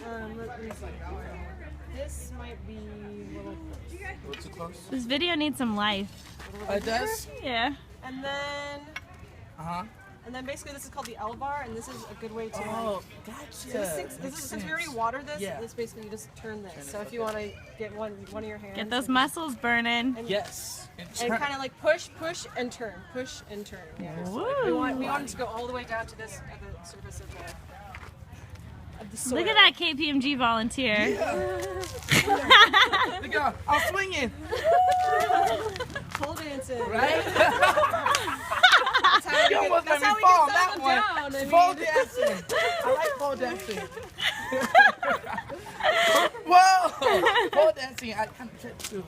Let me see. This might be a little too close. This video needs some life. It does? Yeah. And then, Uh-huh. and then basically this is called the L bar, and this is a good way to. Oh, gotcha. Since we already watered this, this basically you just turn this. So if you want to get one of your hands. Get those muscles burning. And, yes. And kind of like push, and turn, push and turn. Yeah. We want it to go all the way down to this the surface of the soil. Look at that KPMG volunteer. Yeah. Look at I'm swinging. Pole dancing. Right? That's You almost let me fall on that one. Down. Pole dancing. I like pole dancing. Whoa! Pole dancing, I kind of tripped too.